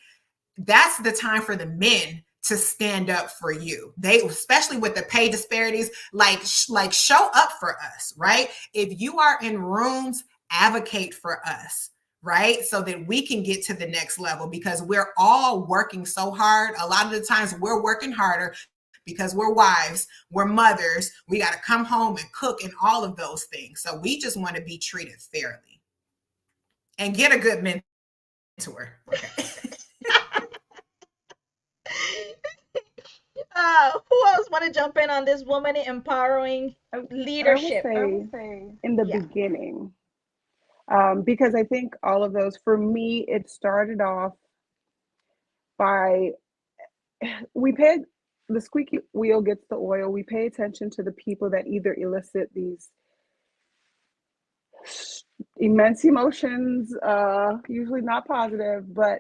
C: that's the time for the men to stand up for you. They, especially with the pay disparities, like show up for us, right? If you are in rooms, advocate for us, right? So that we can get to the next level, because we're all working so hard. A lot of the times we're working harder because we're wives, we're mothers, we got to come home and cook and all of those things. So we just want to be treated fairly and get a good mentor. Okay.
A: Who else want to jump in on this woman empowering
B: I would
A: leadership?
B: say in the
A: Yeah.
B: beginning, because I think all of those, for me, it started off by we paid the squeaky wheel gets the oil. We pay attention to the people that either elicit these immense emotions, usually not positive, but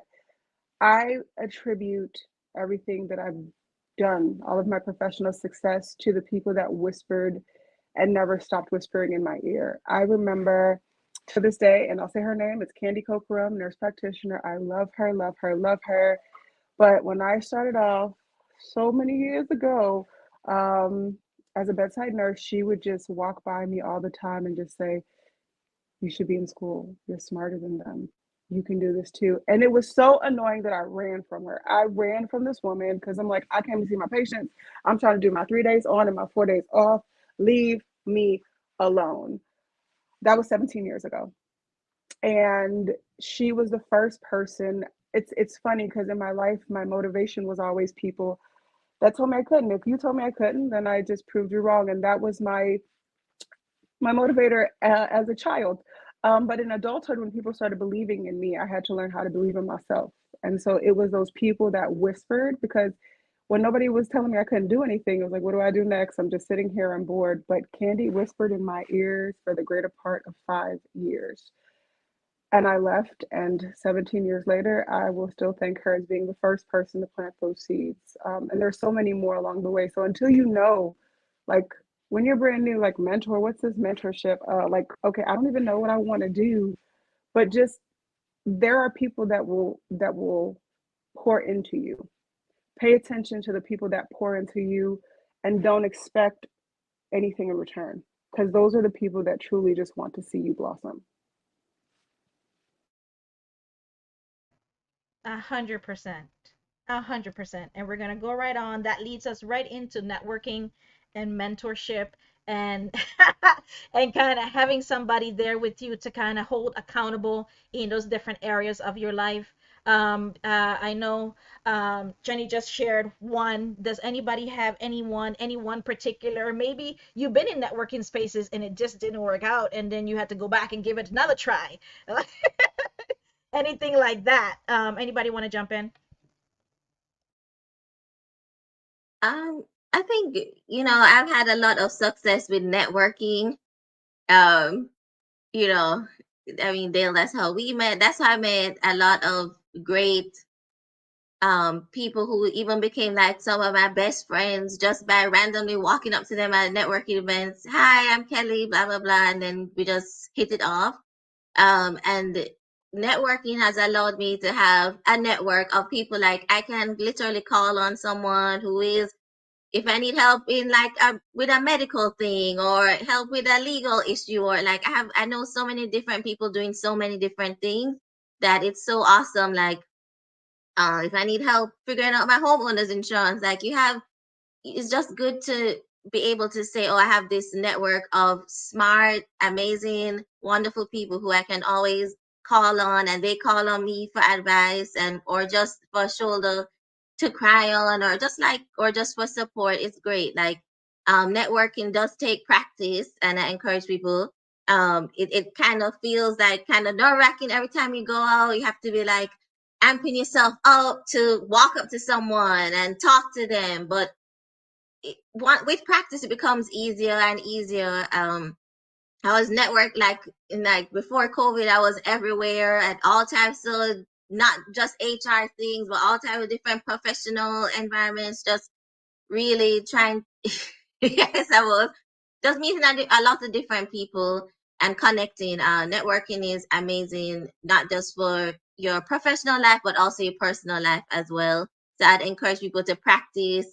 B: I attribute everything that I've done, all of my professional success, to the people that whispered and never stopped whispering in my ear. I remember to this day, and I'll say her name, it's Candy Kokaram, nurse practitioner. I love her, love her, love her. But when I started off so many years ago, as a bedside nurse, she would just walk by me all the time and just say, "You should be in school. You're smarter than them. You can do this too." And it was so annoying that I ran from her. I ran from this woman because I'm like, I can't see my patients. I'm trying to do my 3 days on and my 4 days off. Leave me alone. That was 17 years ago. And she was the first person. It's funny because in my life, my motivation was always people that told me I couldn't. If you told me I couldn't, then I just proved you wrong. And that was my motivator as a child. But in adulthood, when people started believing in me, I had to learn how to believe in myself. And so it was those people that whispered, because when nobody was telling me I couldn't do anything, it was like, what do I do next? I'm just sitting here, I'm bored. But Candy whispered in my ears for the greater part of 5 years. And I left, and 17 years later, I will still thank her as being the first person to plant those seeds. And there's so many more along the way. So until you know, like when you're brand new, like mentor, what's this mentorship? Like, okay, I don't even know what I want to do, but just there are people that will pour into you. Pay attention to the people that pour into you, and don't expect anything in return, because those are the people that truly just want to see you blossom.
A: 100%. 100%. And we're going to go right on. That leads us right into networking and mentorship and and kind of having somebody there with you to kind of hold accountable in those different areas of your life. I know Jenny just shared one. Does anybody have anyone particular? Maybe you've been in networking spaces and it just didn't work out, and then you had to go back and give it another try. Anything like that. Anybody want to jump in?
F: Um, I think, I've had a lot of success with networking. Um, you know, I mean, Dale, that's how we met. That's how I met a lot of great people who even became like some of my best friends just by randomly walking up to them at networking events. Hi, I'm Kelly, blah blah blah, and then we just hit it off. And networking has allowed me to have a network of people like I can literally call on someone who is, if I need help in like with a medical thing or help with a legal issue, or like I know so many different people doing so many different things that it's so awesome. Like if I need help figuring out my homeowner's insurance, like you have, it's just good to be able to say, oh, I have this network of smart, amazing, wonderful people who I can always call on, and they call on me for advice and or just for a shoulder to cry on, or just like or just for support. It's great. Like networking does take practice, and I encourage people. It kind of feels like kind of nerve-wracking every time you go out. You have to be like amping yourself up to walk up to someone and talk to them, but with practice it becomes easier and easier. I was networked like before COVID. I was everywhere at all times, so not just HR things, but all types of different professional environments. Just really trying. Yes, I was just meeting a lot of different people and connecting. Networking is amazing, not just for your professional life, but also your personal life as well. So I'd encourage people to practice,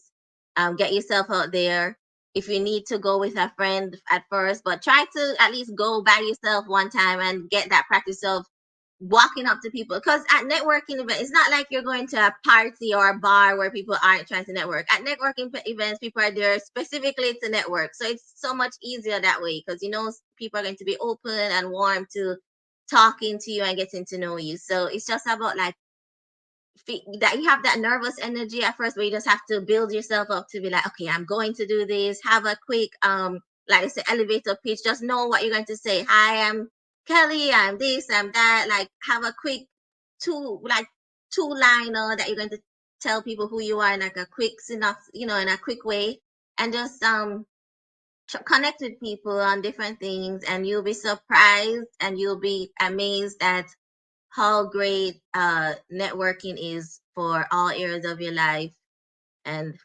F: get yourself out there. If you need to go with a friend at first, but try to at least go by yourself one time and get that practice of walking up to people, because at networking events it's not like you're going to a party or a bar where people aren't trying to network. At networking events people are there specifically to network, so it's so much easier that way, because people are going to be open and warm to talking to you and getting to know you. So it's just about like that you have that nervous energy at first, where you just have to build yourself up to be like, okay, I'm going to do this. Have a quick like I say, elevator pitch. Just know what you're going to say. Hi, I'm Kelly, I'm this, I'm that. Like have a quick two liner that you're going to tell people who you are in like a quick synopsis, in a quick way, and just connect with people on different things, and you'll be surprised and you'll be amazed at how great networking is for all areas of your life. And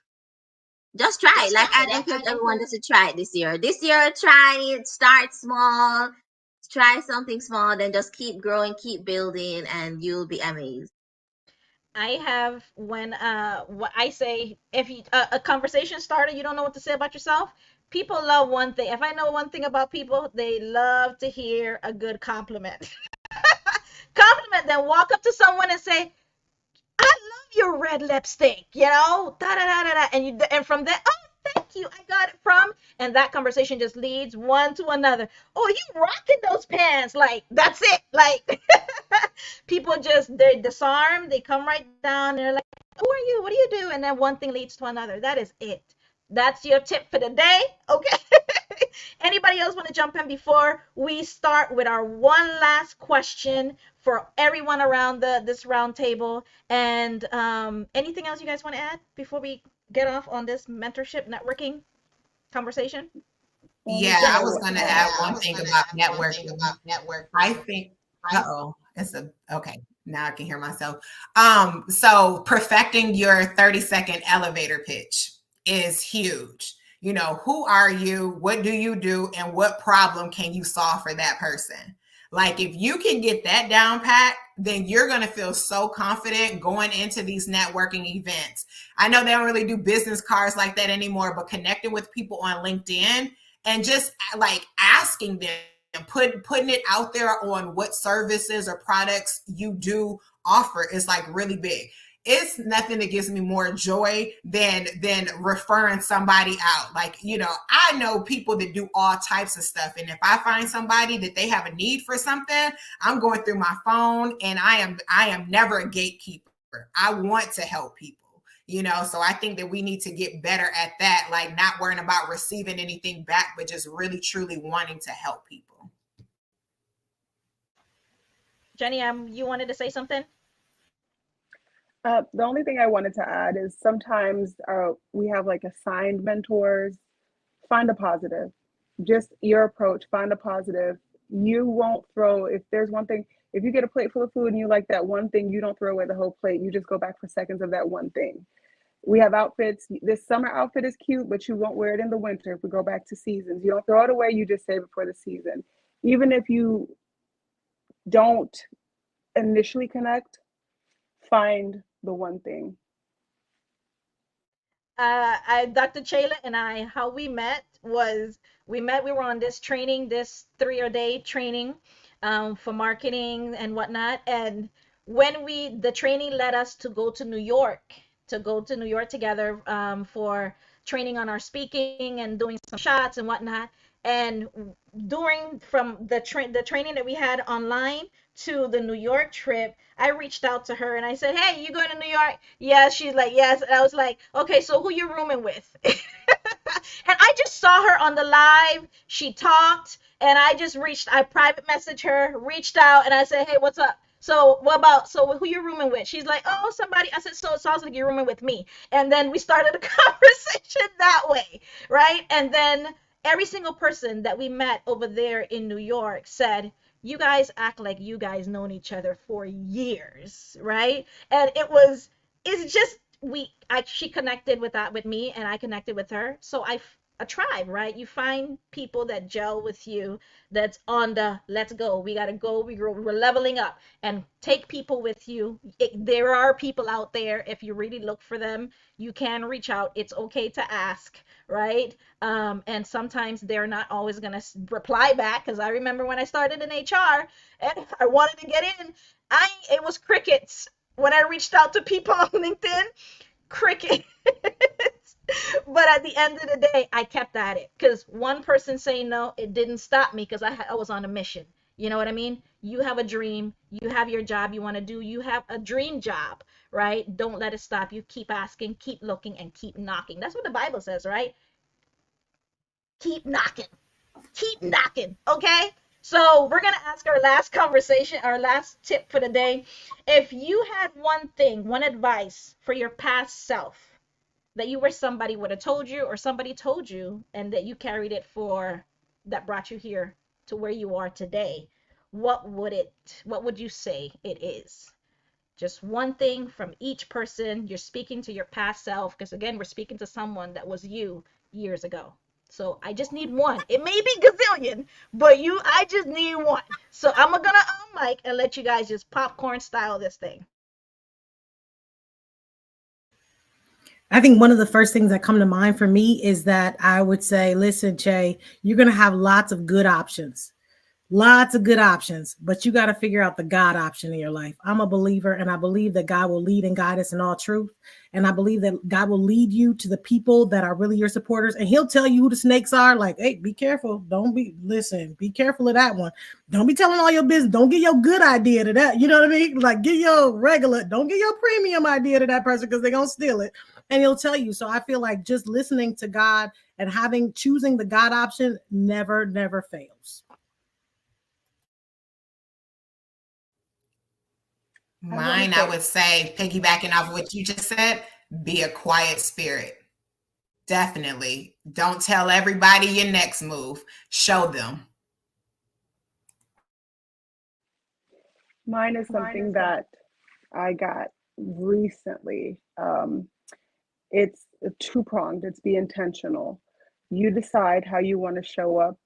F: just try it. Like I'd encourage everyone just to try it this year. This year, try it. Start small. Try something small, then just keep growing, keep building, and you'll be amazed.
A: I have when what I say, if you a conversation starter, you don't know what to say about yourself. People love one thing. If I know one thing about people, they love to hear a good compliment. Compliment, then walk up to someone and say, I love your red lipstick, da da da da da, and from there, oh, thank you, I got it from, and that conversation just leads one to another. Oh, you rocking those pants? Like that's it. Like people just they disarm, they come right down, and they're like, who are you? What do you do? And then one thing leads to another. That is it. That's your tip for the day. Okay. Anybody else want to jump in before we start with our one last question for everyone around this round table? And anything else you guys want to add before we get off on this mentorship networking conversation?
C: Yeah,
B: Thing
C: I
B: I
C: was
B: would
C: going to
B: add.
C: add one thing about networking. I think, okay. Now I can hear myself. So perfecting your 30-second elevator pitch is huge. You know, who are you? What do you do? And what problem can you solve for that person? Like, if you can get that down pat, then you're going to feel so confident going into these networking events. I know they don't really do business cards like that anymore, but connecting with people on LinkedIn and just like asking them and putting it out there on what services or products you do offer is like really big. It's nothing that gives me more joy than referring somebody out. Like, you know, I know people that do all types of stuff. And if I find somebody that they have a need for something, I'm going through my phone, and I am never a gatekeeper. I want to help people. You know, so I think that we need to get better at that, like not worrying about receiving anything back, but just really truly wanting to help people.
A: Jenny, you wanted to say something?
B: The only thing I wanted to add is sometimes we have like assigned mentors. Find a positive. Just your approach, find a positive. You won't throw, if there's one thing, if you get a plate full of food and you like that one thing, you don't throw away the whole plate. You just go back for seconds of that one thing. We have outfits. This summer outfit is cute, but you won't wear it in the winter if we go back to seasons. You don't throw it away, you just save it for the season. Even if you don't initially connect, find the one thing.
A: Dr. Chayla and I, how we met was we were on this training, this 3-day training for marketing and whatnot. And when the training led us to go to New York, together for training on our speaking and doing some shots and whatnot. And during from the training that we had online to the New York trip, I reached out to her and I said, "Hey, you going to New York?" Yes. She's like, "Yes." And I was like, "Okay, so who you rooming with?" And I just saw her on the live. She talked, and I private messaged her, reached out, and I said, "Hey, what's up? So so who you rooming with?" She's like, "Oh, somebody." I said, "So it sounds like you're rooming with me." And then we started a conversation that way, right? And then every single person that we met over there in New York said, "You guys act like you guys known each other for years," right? And it's just she connected with me, and I connected with her. So a tribe, right? You find people that gel with you, that's on the let's go, we gotta go, we're leveling up, and take people with you. There are people out there, if you really look for them, you can reach out. It's okay to ask, right? And sometimes they're not always gonna reply back, because I remember when I started in HR and I wanted to get in, it was crickets when I reached out to people on LinkedIn. Cricket. But at the end of the day, I kept at it, because one person saying no, it didn't stop me, because I was on a mission. You know what I mean? You have a dream, you have your job you want to do, you have a dream job, right? Don't let it stop you. Keep asking, keep looking, and keep knocking. That's what the Bible says, right? Keep knocking. Keep knocking. Okay? So we're gonna ask our last tip for the day. If you had one thing, one advice for your past self, that you wish somebody would have told you, or somebody told you, and that you carried it that brought you here to where you are today, what would you say it is? Just one thing from each person. You're speaking to your past self, because again, we're speaking to someone that was you years ago. So I just need one. It may be gazillion, but I just need one. So I'm gonna mic and let you guys just popcorn style this thing.
D: I think one of the first things that come to mind for me is that I would say, listen, Jay, you're going to have lots of good options. Lots of good options, but you got to figure out the God option in your life. I'm a believer, and I believe that God will lead and guide us in all truth. And I believe that God will lead you to the people that are really your supporters, and He'll tell you who the snakes are. Like, hey, be careful. Listen, be careful of that one. Don't be telling all your business. Don't get your good idea to that. You know what I mean? Like, get your regular, don't get your premium idea to that person because they're going to steal it. And He'll tell you. So I feel like just listening to God and choosing the God option never fails.
C: Mine, I would say, piggybacking off what you just said, be a quiet spirit. Definitely. Don't tell everybody your next move. Show them.
B: Mine is something that I got recently. It's two-pronged. It's be intentional. You decide how you want to show up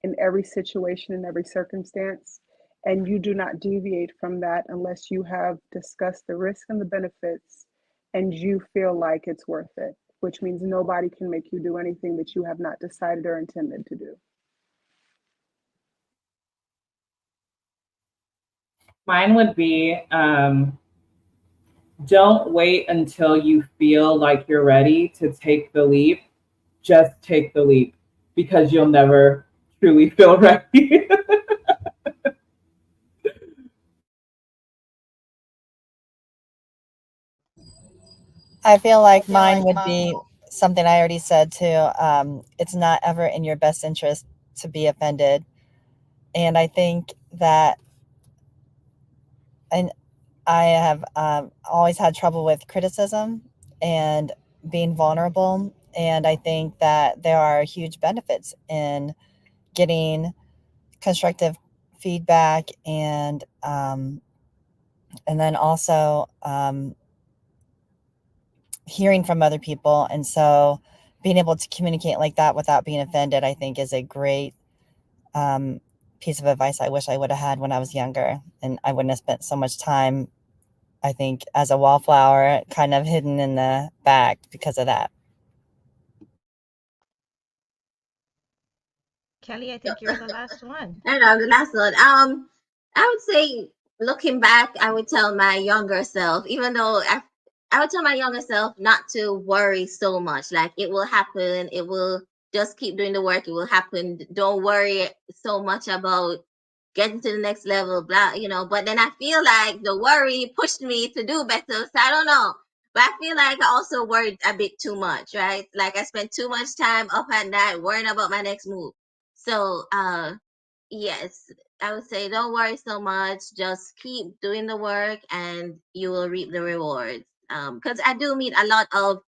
B: in every situation, in every circumstance, and you do not deviate from that unless you have discussed the risk and the benefits and you feel like it's worth it, which means nobody can make you do anything that you have not decided or intended to do.
G: Mine would be don't wait until you feel like you're ready to take the leap. Just take the leap because you'll never truly feel ready.
E: I feel like mine would be something I already said too. It's not ever in your best interest to be offended. And I think that and I have always had trouble with criticism and being vulnerable. And I think that there are huge benefits in getting constructive feedback and then also hearing from other people. And so being able to communicate like that without being offended, I think is a great um, piece of advice I wish I would have had when I was younger. And I wouldn't have spent so much time, I think, as a wallflower kind of hidden in the back because of that.
A: Kelly, I think you're the last one.
F: I know the last one. I would say, looking back, I would tell my younger self, even though I would tell my younger self not to worry so much. Like, it will happen. It will, just keep doing the work. It will happen. Don't worry so much about getting to the next level, blah, But then I feel like the worry pushed me to do better. So I don't know. But I feel like I also worried a bit too much, right? Like, I spent too much time up at night worrying about my next move. So, yes, I would say don't worry so much. Just keep doing the work and you will reap the rewards. Because I do meet a lot of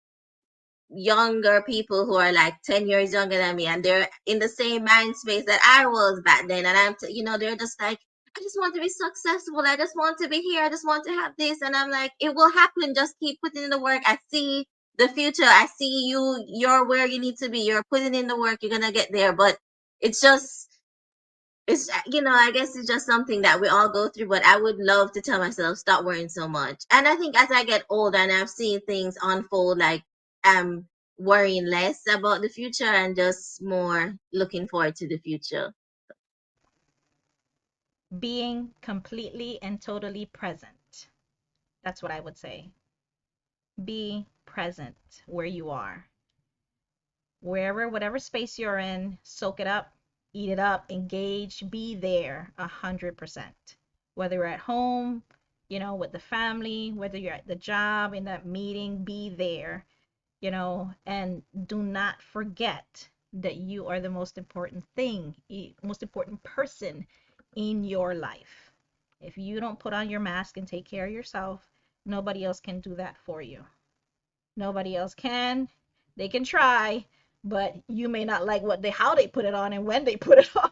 F: younger people who are like 10 years younger than me, and they're in the same mind space that I was back then. And they're just like, I just want to be successful. I just want to be here. I just want to have this. And I'm like, it will happen. Just keep putting in the work. I see the future. I see you're where you need to be. You're putting in the work. You're going to get there. But it's just, I guess it's just something that we all go through. But I would love to tell myself, stop worrying so much. And I think as I get older and I've seen things unfold, like I'm worrying less about the future and just more looking forward to the future.
A: Being completely and totally present. That's what I would say. Be present where you are. Wherever, whatever space you're in, soak it up, eat it up, engage, be there 100%. Whether you're at home, with the family, whether you're at the job, in that meeting, be there, and do not forget that you are the most important thing, most important person in your life. If you don't put on your mask and take care of yourself, nobody else can do that for you. Nobody else can. They can try, but you may not like how they put it on and when they put it on.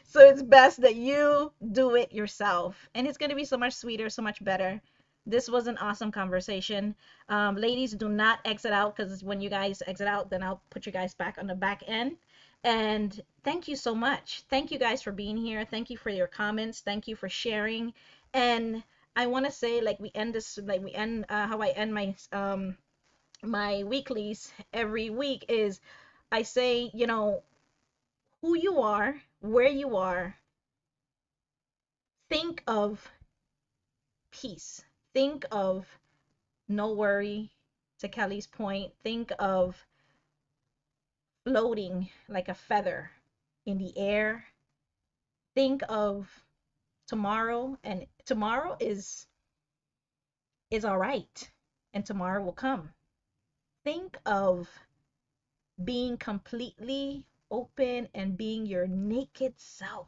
A: So it's best that you do it yourself. And it's going to be so much sweeter, so much better. This was an awesome conversation. Ladies, do not exit out, because when you guys exit out, then I'll put you guys back on the back end. And thank you so much. Thank you guys for being here. Thank you for your comments. Thank you for sharing. And I want to say, how I end my weeklies every week is, I say, who you are, where you are, think of peace. Think of no worry. To Kelly's point, think of floating like a feather in the air. Think of tomorrow, and tomorrow is all right, and tomorrow will come. Think of being completely open and being your naked self.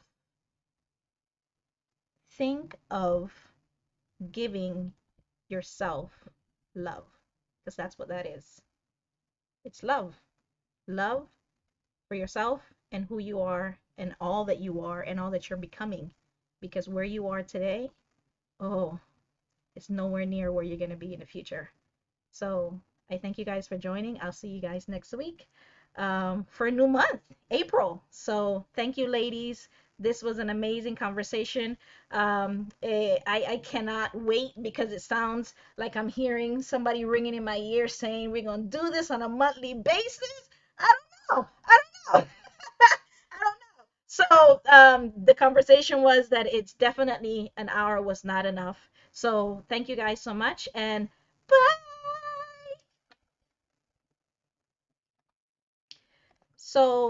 A: Think of giving yourself love, because that's what that is. It's love. Love for yourself and who you are and all that you are and all that you're becoming. Because where you are today, oh, it's nowhere near where you're going to be in the future. So I thank you guys for joining. I'll see you guys next week for a new month, April. So thank you, ladies. This was an amazing conversation. I cannot wait because it sounds like I'm hearing somebody ringing in my ear saying we're going to do this on a monthly basis. I don't know. I don't know. I don't know. So the conversation was that it's definitely an hour was not enough. So thank you guys so much, and bye. So